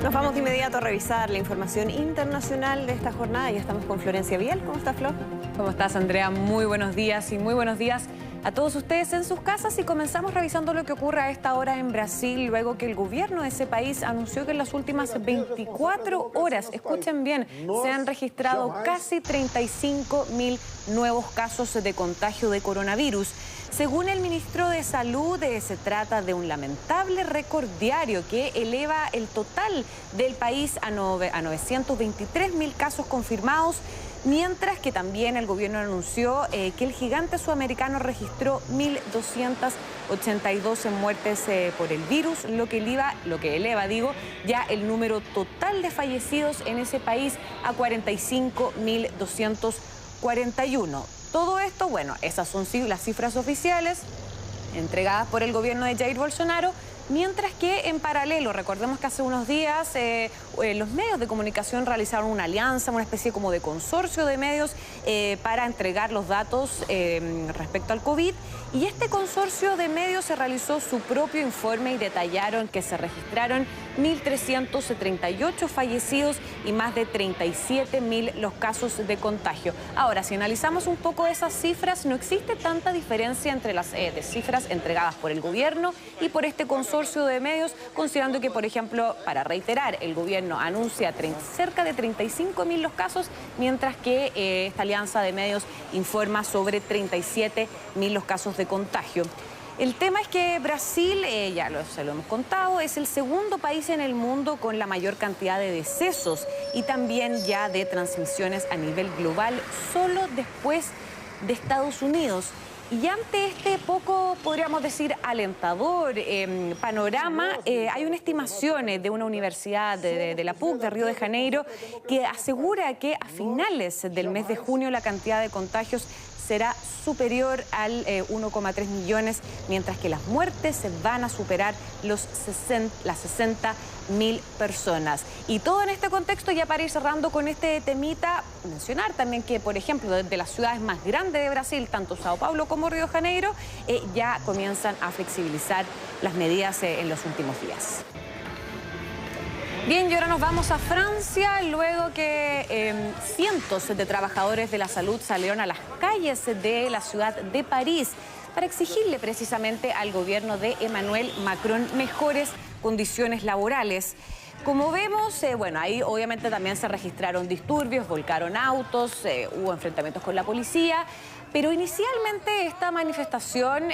Nos vamos de inmediato a revisar la información internacional de esta jornada. Ya estamos con Florencia Vial. ¿Cómo está, Flor? ¿Cómo estás, Andrea? Muy buenos días y muy buenos días a todos ustedes en sus casas. Y comenzamos revisando lo que ocurre a esta hora en Brasil, luego que el gobierno de ese país anunció que en las últimas 24 horas, escuchen bien, se han registrado casi 35.000 nuevos casos de contagio de coronavirus. Según el ministro de Salud, se trata de un lamentable récord diario que eleva el total del país a 923.000 casos confirmados, mientras que también el gobierno anunció que el gigante sudamericano registró 1.282 muertes por el virus, lo que eleva ya el número total de fallecidos en ese país a 45.241. Todo esto, bueno, esas son las cifras oficiales entregadas por el gobierno de Jair Bolsonaro, mientras que en paralelo, recordemos que hace unos días los medios de comunicación realizaron una alianza, una especie como de consorcio de medios para entregar los datos respecto al COVID. Y este consorcio de medios se realizó su propio informe y detallaron que se registraron 1.338 fallecidos y más de 37.000 los casos de contagio. Ahora, si analizamos un poco esas cifras, no existe tanta diferencia entre las cifras entregadas por el gobierno y por este consorcio de medios, considerando que, por ejemplo, para reiterar, el gobierno anuncia cerca de 35.000 los casos, mientras que esta alianza de medios informa sobre 37.000 los casos de contagio. El tema es que Brasil, se lo hemos contado, es el segundo país en el mundo con la mayor cantidad de decesos y también ya de transmisiones a nivel global, solo después de Estados Unidos. Y ante este poco, podríamos decir, alentador panorama, hay una estimación de una universidad de la PUC de Río de Janeiro que asegura que a finales del mes de junio la cantidad de contagios será superior al 1,3 millones, mientras que las muertes se van a superar las 60.000 personas. Y todo en este contexto, ya para ir cerrando con este temita, mencionar también que, por ejemplo, de las ciudades más grandes de Brasil, tanto Sao Paulo como Río de Janeiro, ya comienzan a flexibilizar las medidas en los últimos días. Bien, y ahora nos vamos a Francia, luego que cientos de trabajadores de la salud salieron a las calles de la ciudad de París para exigirle precisamente al gobierno de Emmanuel Macron mejores condiciones laborales. Como vemos, ahí obviamente también se registraron disturbios, volcaron autos, hubo enfrentamientos con la policía, pero inicialmente esta manifestación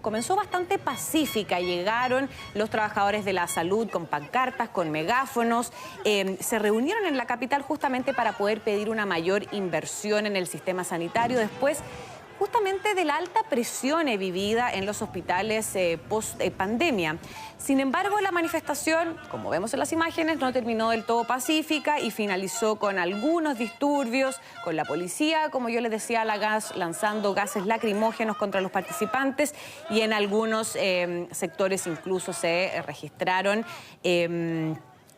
comenzó bastante pacífica. Llegaron los trabajadores de la salud con pancartas, con megáfonos, se reunieron en la capital justamente para poder pedir una mayor inversión en el sistema sanitario después justamente de la alta presión vivida en los hospitales post-pandemia. Sin embargo, la manifestación, como vemos en las imágenes, no terminó del todo pacífica y finalizó con algunos disturbios, con la policía, como yo les decía, lanzando gases lacrimógenos contra los participantes, y en algunos sectores incluso se registraron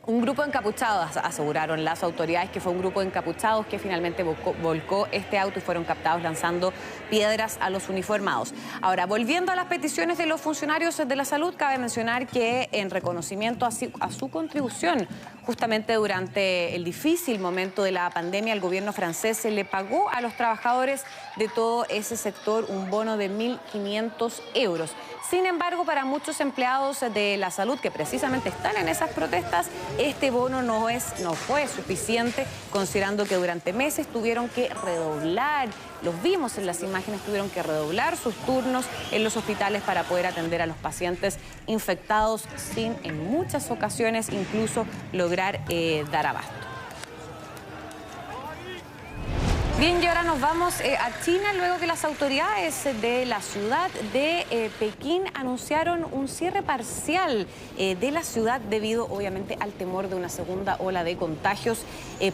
un grupo de encapuchados. Aseguraron las autoridades que fue un grupo de encapuchados que finalmente volcó este auto y fueron captados lanzando piedras a los uniformados. Ahora, volviendo a las peticiones de los funcionarios de la salud, cabe mencionar que en reconocimiento a su contribución justamente durante el difícil momento de la pandemia, el gobierno francés le pagó a los trabajadores de todo ese sector un bono de 1.500 euros. Sin embargo, para muchos empleados de la salud que precisamente están en esas protestas, este bono no fue suficiente, considerando que durante meses tuvieron que redoblar, los vimos en las imágenes, tuvieron que redoblar sus turnos en los hospitales para poder atender a los pacientes infectados sin, en muchas ocasiones, incluso lograr dar abasto. Bien, y ahora nos vamos a China, luego que las autoridades de la ciudad de Pekín anunciaron un cierre parcial de la ciudad debido, obviamente, al temor de una segunda ola de contagios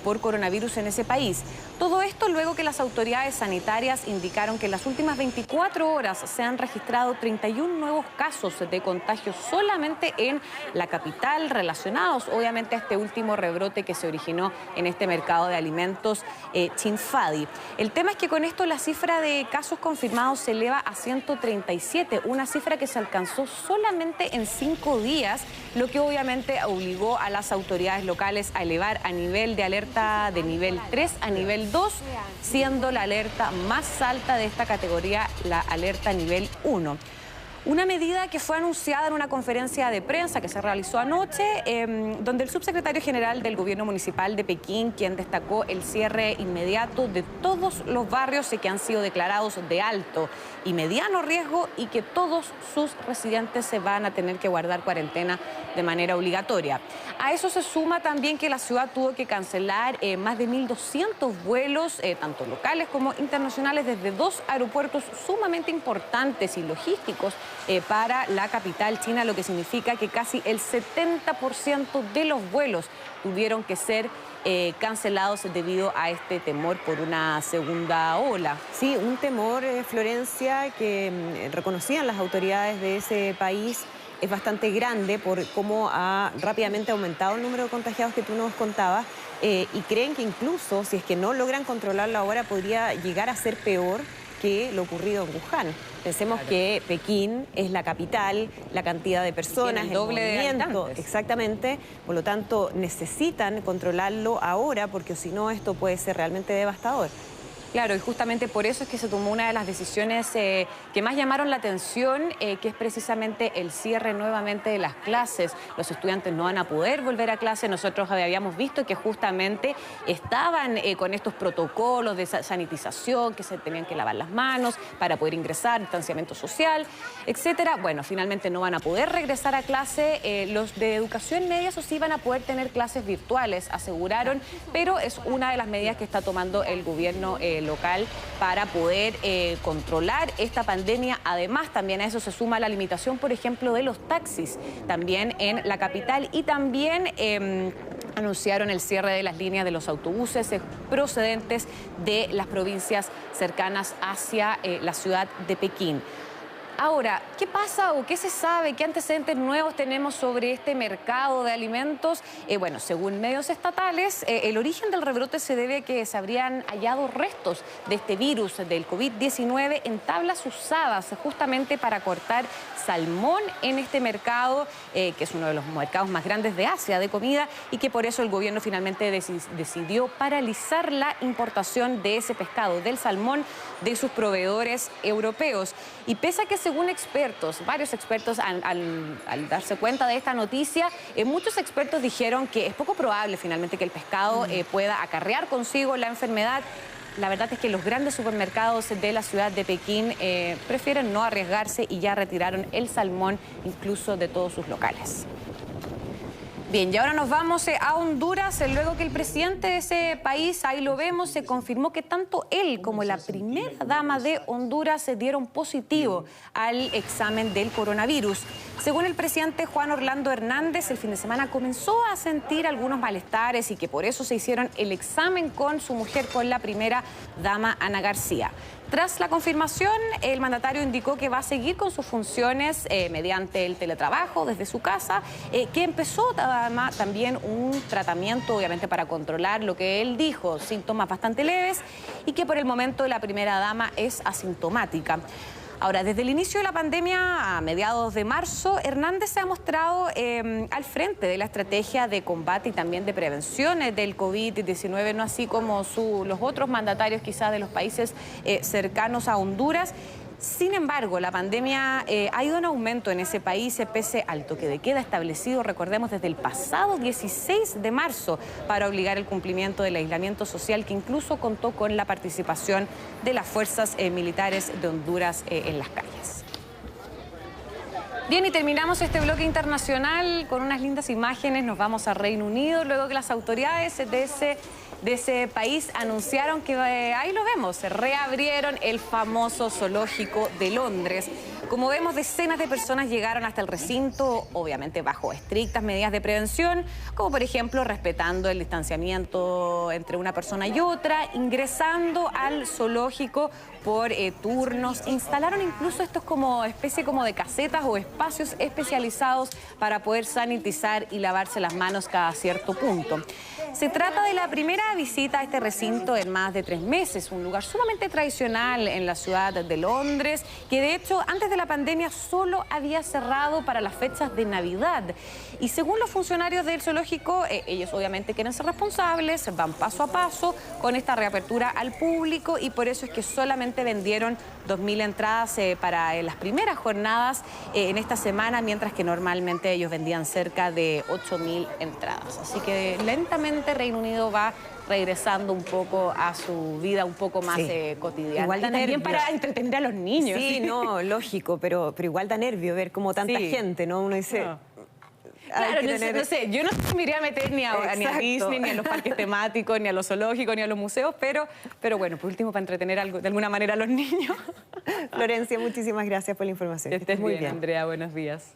por coronavirus en ese país. Todo esto luego que las autoridades sanitarias indicaron que en las últimas 24 horas se han registrado 31 nuevos casos de contagio solamente en la capital, relacionados, obviamente, a este último rebrote que se originó en este mercado de alimentos Chinfadi. nadie. El tema es que con esto la cifra de casos confirmados se eleva a 137, una cifra que se alcanzó solamente en 5 días, lo que obviamente obligó a las autoridades locales a elevar a nivel de alerta de nivel 3 a nivel 2, siendo la alerta más alta de esta categoría la alerta nivel 1. Una medida que fue anunciada en una conferencia de prensa que se realizó anoche, donde el subsecretario general del Gobierno Municipal de Pekín, quien destacó el cierre inmediato de todos los barrios que han sido declarados de alto y mediano riesgo y que todos sus residentes se van a tener que guardar cuarentena de manera obligatoria. A eso se suma también que la ciudad tuvo que cancelar más de 1.200 vuelos, tanto locales como internacionales, desde 2 aeropuertos sumamente importantes y logísticos para la capital china, lo que significa que casi el 70% de los vuelos tuvieron que ser cancelados debido a este temor por una segunda ola. Sí, un temor, Florencia, que reconocían las autoridades de ese país es bastante grande por cómo ha rápidamente aumentado el número de contagiados que tú nos contabas, y creen que incluso si es que no logran controlarlo ahora podría llegar a ser peor que lo ocurrido en Wuhan. Pensemos que Pekín es la capital, la cantidad de personas, el doble de habitantes. Exactamente, por lo tanto necesitan controlarlo ahora porque si no esto puede ser realmente devastador. Claro, y justamente por eso es que se tomó una de las decisiones que más llamaron la atención, que es precisamente el cierre nuevamente de las clases. Los estudiantes no van a poder volver a clase. Nosotros habíamos visto que justamente estaban con estos protocolos de sanitización, que se tenían que lavar las manos para poder ingresar, distanciamiento social, etcétera. Bueno, finalmente no van a poder regresar a clase. Los de educación media, eso sí, van a poder tener clases virtuales, aseguraron, pero es una de las medidas que está tomando el gobierno local para poder controlar esta pandemia. Además, también a eso se suma la limitación, por ejemplo, de los taxis, también en la capital, y también anunciaron el cierre de las líneas de los autobuses procedentes de las provincias cercanas hacia la ciudad de Pekín. Ahora, ¿qué pasa o qué se sabe? ¿Qué antecedentes nuevos tenemos sobre este mercado de alimentos? Bueno, según medios estatales, el origen del rebrote se debe a que se habrían hallado restos de este virus del COVID-19 en tablas usadas justamente para cortar salmón en este mercado, que es uno de los mercados más grandes de Asia de comida, y que por eso el gobierno finalmente decidió paralizar la importación de ese pescado, del salmón, de sus proveedores europeos. Y pese a que según expertos, varios expertos al darse cuenta de esta noticia, muchos expertos dijeron que es poco probable finalmente que el pescado pueda acarrear consigo la enfermedad. La verdad es que los grandes supermercados de la ciudad de Pekín prefieren no arriesgarse y ya retiraron el salmón incluso de todos sus locales. Bien, y ahora nos vamos a Honduras, luego que el presidente de ese país, ahí lo vemos, se confirmó que tanto él como la primera dama de Honduras se dieron positivo al examen del coronavirus. Según el presidente Juan Orlando Hernández, el fin de semana comenzó a sentir algunos malestares y que por eso se hicieron el examen con su mujer, con la primera dama Ana García. Tras la confirmación, el mandatario indicó que va a seguir con sus funciones mediante el teletrabajo desde su casa, que empezó también un tratamiento, obviamente, para controlar lo que él dijo, síntomas bastante leves, y que por el momento la primera dama es asintomática. Ahora, desde el inicio de la pandemia, a mediados de marzo, Hernández se ha mostrado al frente de la estrategia de combate y también de prevención del COVID-19, no así como los otros mandatarios quizás de los países cercanos a Honduras. Sin embargo, la pandemia ha ido en aumento en ese país pese al toque de queda establecido, recordemos, desde el pasado 16 de marzo para obligar el cumplimiento del aislamiento social, que incluso contó con la participación de las fuerzas militares de Honduras en las calles. Bien, y terminamos este bloque internacional con unas lindas imágenes. Nos vamos a Reino Unido, luego que las autoridades de ese país anunciaron que, ahí lo vemos, se reabrieron el famoso zoológico de Londres. Como vemos, decenas de personas llegaron hasta el recinto, obviamente bajo estrictas medidas de prevención, como por ejemplo respetando el distanciamiento entre una persona y otra, ingresando al zoológico por turnos. Instalaron incluso estos como especie como de casetas o espacios especializados para poder sanitizar y lavarse las manos cada cierto punto. Se trata de la primera visita a este recinto en más de 3 meses, un lugar sumamente tradicional en la ciudad de Londres, que de hecho antes de la pandemia solo había cerrado para las fechas de Navidad. Y según los funcionarios del zoológico, ellos obviamente quieren ser responsables, van paso a paso con esta reapertura al público y por eso es que solamente vendieron 2.000 entradas para las primeras jornadas en esta semana, mientras que normalmente ellos vendían cerca de 8.000 entradas. Así que lentamente Reino Unido va regresando un poco a su vida un poco más cotidiana. Igual da también nervio. para entretener a los niños. Sí, no, lógico, pero igual da nervio ver como tanta gente, ¿no? Uno dice... No. Claro, no sé, yo no me iría a meter ni a Disney, ni a los parques temáticos, ni a los zoológicos, ni a los museos, pero bueno, por último, para entretener de alguna manera a los niños. Florencia, muchísimas gracias por la información. Que estés muy bien, Andrea, buenos días.